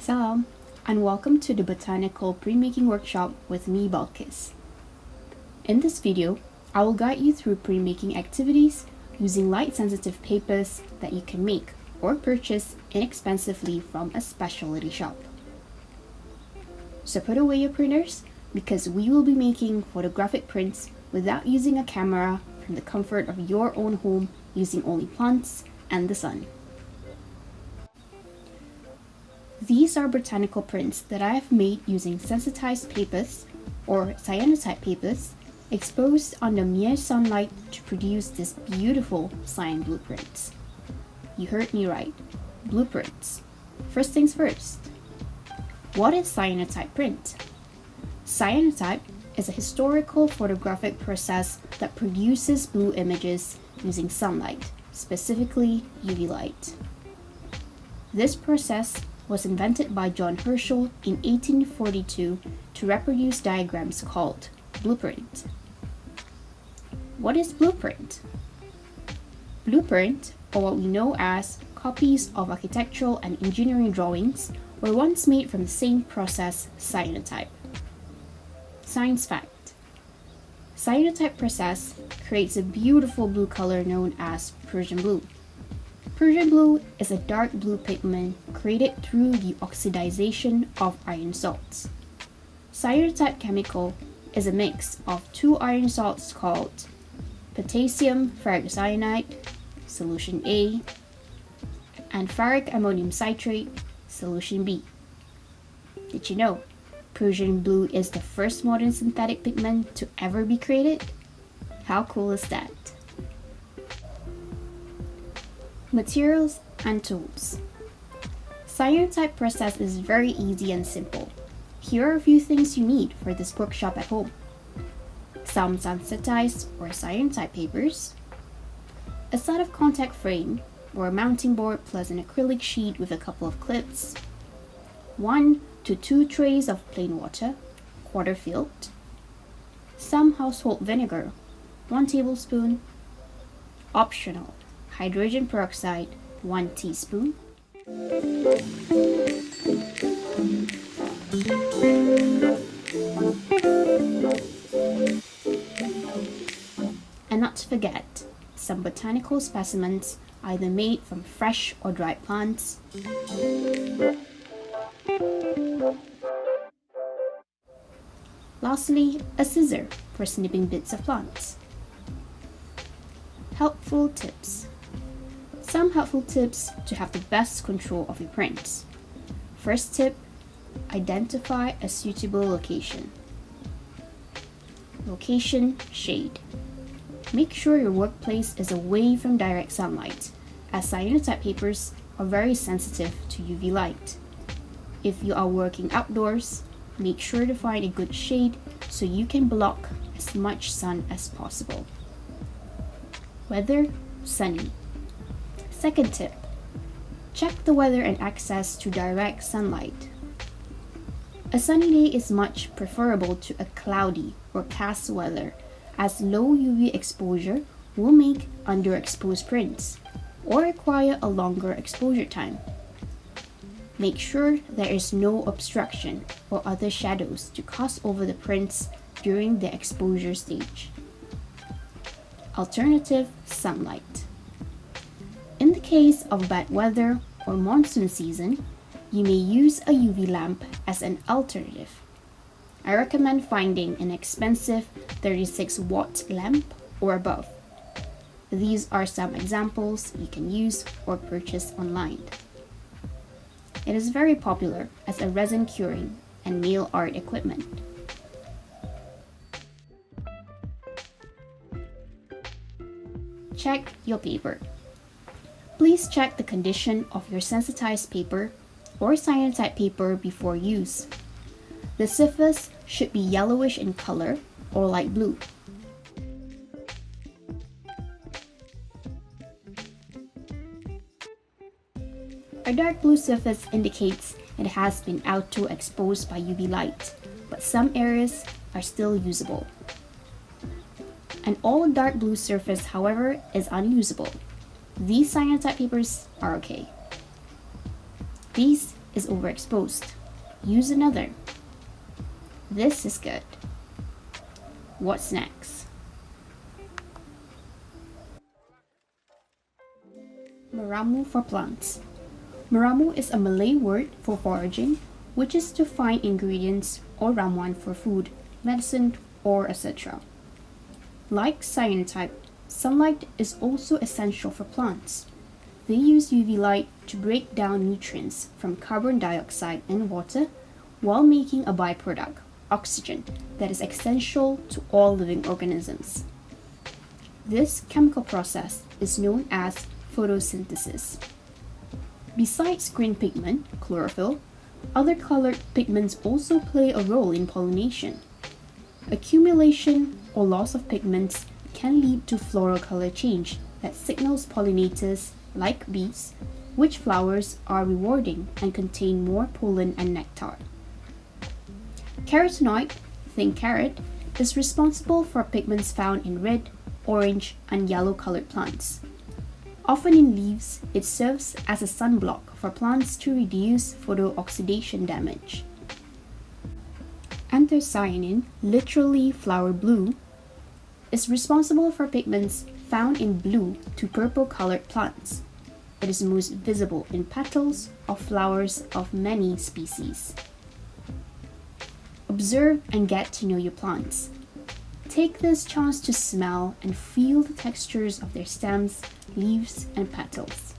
Salam, and welcome to the Botanical Printmaking Workshop with me, Balkis. In this video, I will guide you through printmaking activities using light-sensitive papers that you can make or purchase inexpensively from a specialty shop. So put away your printers because we will be making photographic prints without using a camera from the comfort of your own home using only plants and the sun. These are botanical prints that I have made using sensitized papers or cyanotype papers exposed under mere sunlight to produce this beautiful cyan blueprints. You heard me right, blueprints. First things first. What is cyanotype print? Cyanotype is a historical photographic process that produces blue images using sunlight, specifically UV light. This process was invented by John Herschel in 1842 to reproduce diagrams called blueprint. What is blueprint? Blueprint, or what we know as copies of architectural and engineering drawings, were once made from the same process, cyanotype. Science fact: cyanotype process creates a beautiful blue color known as Prussian blue. Prussian blue is a dark blue pigment created through the oxidization of iron salts. Cyanotype chemical is a mix of two iron salts called potassium ferricyanide, solution A, and ferric ammonium citrate, solution B. Did you know Prussian blue is the first modern synthetic pigment to ever be created? How cool is that? Materials and tools. Cyanotype process is very easy and simple. Here are a few things you need for this workshop at home. Some sensitized or cyanotype papers, a set of contact frame or a mounting board plus an acrylic sheet with a couple of clips, 1 to 2 trays of plain water, quarter filled, some household vinegar, 1 tablespoon, optional, hydrogen peroxide, 1 teaspoon, and not to forget, some botanical specimens either made from fresh or dried plants, lastly, a scissor for snipping bits of plants. Helpful tips. Some helpful tips to have the best control of your prints. First tip, identify a suitable location. Location, shade. Make sure your workplace is away from direct sunlight, as cyanotype papers are very sensitive to UV light. If you are working outdoors, make sure to find a good shade so you can block as much sun as possible. Weather, sunny. Second tip, check the weather and access to direct sunlight. A sunny day is much preferable to a cloudy or cast weather, as low UV exposure will make underexposed prints or require a longer exposure time. Make sure there is no obstruction or other shadows to cast over the prints during the exposure stage. Alternative, sunlight. In the case of bad weather or monsoon season, you may use a UV lamp as an alternative. I recommend finding an expensive 36-watt lamp or above. These are some examples you can use or purchase online. It is very popular as a resin curing and nail art equipment. Check your paper. Please check the condition of your sensitized paper or cyanotype paper before use. The surface should be yellowish in color or light blue. A dark blue surface indicates it has been outdoor exposed by UV light, but some areas are still usable. An all dark blue surface, however, is unusable. These cyanotype papers are okay. These is overexposed. Use another. This is good. What's next? Meramu for plants. Meramu is a Malay word for foraging, which is to find ingredients or ramuan for food, medicine, or etc. Like cyanotype, sunlight is also essential for plants. They use UV light to break down nutrients from carbon dioxide and water while making a byproduct, oxygen, that is essential to all living organisms. This chemical process is known as photosynthesis. Besides green pigment, chlorophyll, other colored pigments also play a role in pollination. Accumulation or loss of pigments can lead to floral color change that signals pollinators, like bees, which flowers are rewarding and contain more pollen and nectar. Carotenoid, think carrot, is responsible for pigments found in red, orange, and yellow colored plants. Often in leaves, it serves as a sunblock for plants to reduce photooxidation damage. Anthocyanin, literally flower blue, is responsible for pigments found in blue to purple colored plants. It is most visible in petals of flowers of many species. Observe and get to know your plants. Take this chance to smell and feel the textures of their stems, leaves, and petals.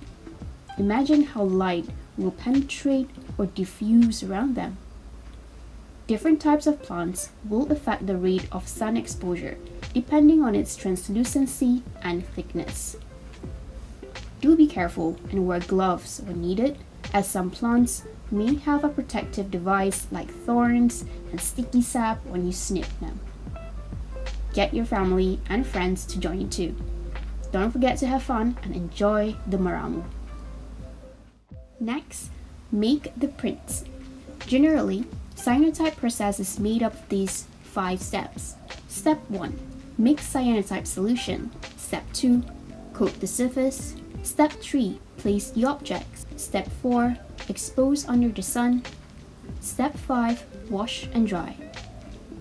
Imagine how light will penetrate or diffuse around them. Different types of plants will affect the rate of sun exposure depending on its translucency and thickness. Do be careful and wear gloves when needed, as some plants may have a protective device like thorns and sticky sap when you snip them. Get your family and friends to join you too. Don't forget to have fun and enjoy the meramu. Next, make the prints. Generally, cyanotype process is made up of these 5 steps. Step 1. Mix cyanotype solution. Step 2. Coat the surface. Step 3. Place the objects. Step 4. Expose under the sun. Step 5. Wash and dry.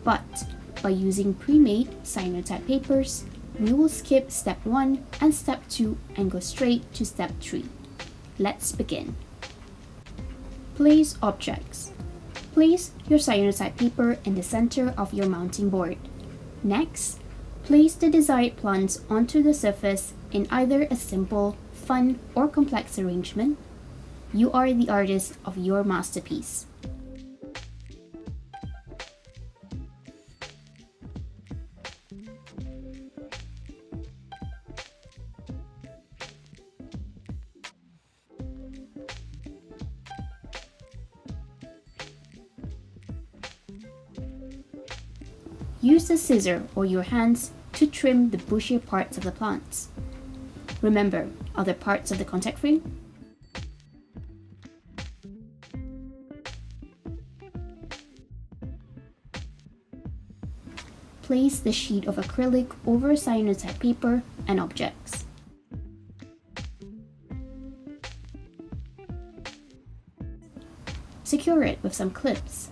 But by using pre-made cyanotype papers, we will skip step 1 and step 2 and go straight to step 3. Let's begin. Place objects. Place your cyanotype paper in the center of your mounting board. Next, place the desired plants onto the surface in either a simple, fun, or complex arrangement. You are the artist of your masterpiece. Use the scissor or your hands to trim the bushier parts of the plants. Remember other parts of the contact frame? Place the sheet of acrylic over cyanotype paper and objects. Secure it with some clips.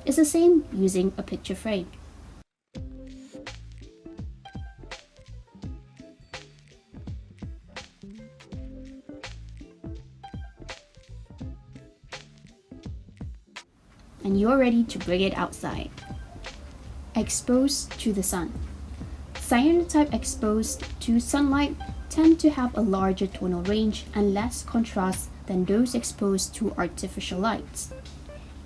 It's the same using a picture frame. And you're ready to bring it outside. Exposed to the sun. Cyanotype exposed to sunlight tend to have a larger tonal range and less contrast than those exposed to artificial lights.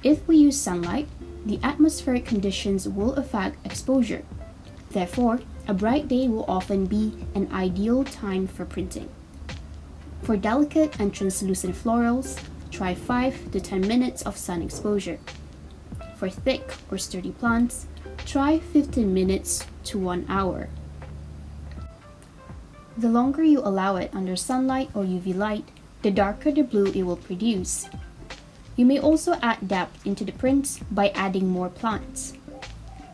If we use sunlight, the atmospheric conditions will affect exposure. Therefore, a bright day will often be an ideal time for printing. For delicate and translucent florals, try 5 to 10 minutes of sun exposure. For thick or sturdy plants, try 15 minutes to 1 hour. The longer you allow it under sunlight or UV light, the darker the blue it will produce. You may also add depth into the prints by adding more plants.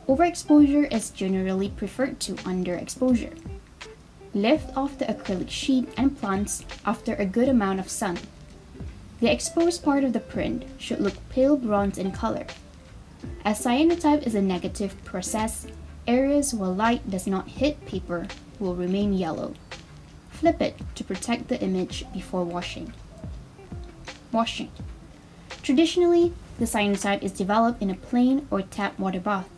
Overexposure is generally preferred to underexposure. Lift off the acrylic sheet and plants after a good amount of sun. The exposed part of the print should look pale bronze in color. As cyanotype is a negative process, areas where light does not hit paper will remain yellow. Flip it to protect the image before washing. Washing. Traditionally, the cyanotype is developed in a plain or tap water bath.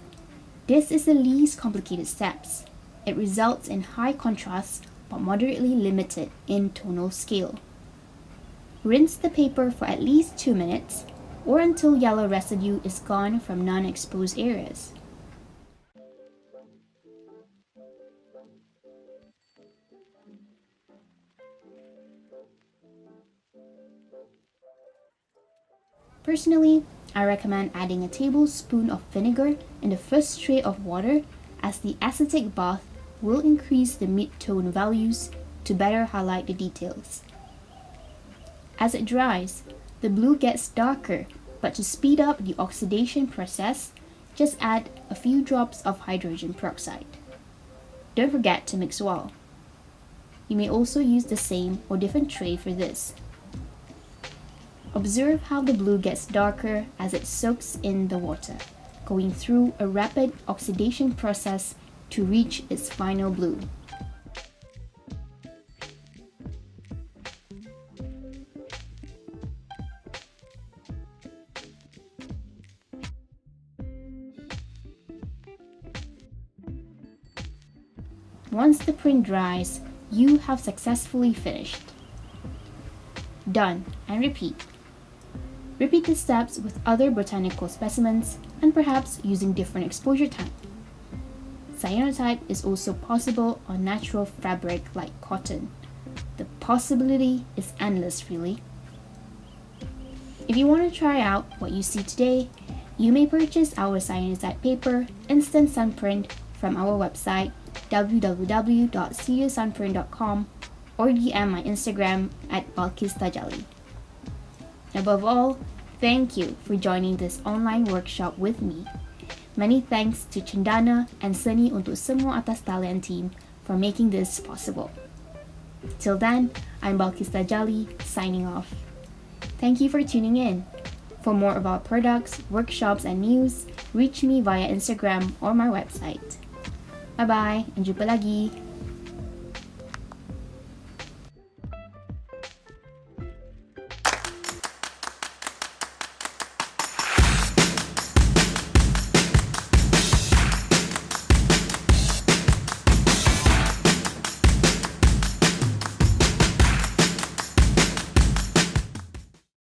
This is the least complicated steps. It results in high contrast but moderately limited in tonal scale. Rinse the paper for at least 2 minutes or until yellow residue is gone from non-exposed areas. Personally, I recommend adding a tablespoon of vinegar in the first tray of water, as the acetic bath will increase the mid-tone values to better highlight the details. As it dries, the blue gets darker, but to speed up the oxidation process, just add a few drops of hydrogen peroxide. Don't forget to mix well. You may also use the same or different tray for this. Observe how the blue gets darker as it soaks in the water, going through a rapid oxidation process to reach its final blue. Once the print dries, you have successfully finished. Done, and repeat. Repeat the steps with other botanical specimens and perhaps using different exposure time. Cyanotype is also possible on natural fabric like cotton. The possibility is endless, really. If you want to try out what you see today, you may purchase our cyanotype paper Instant Sunprint from our website www.studiosunprint.com or DM my Instagram at Balkis Tajali. Above all, thank you for joining this online workshop with me. Many thanks to Chandana and Sunny untuk semua atas talian team for making this possible. Till then, I'm Balkis Tajali, signing off. Thank you for tuning in. For more about products, workshops, and news, reach me via Instagram or my website. Bye-bye, and jumpa lagi!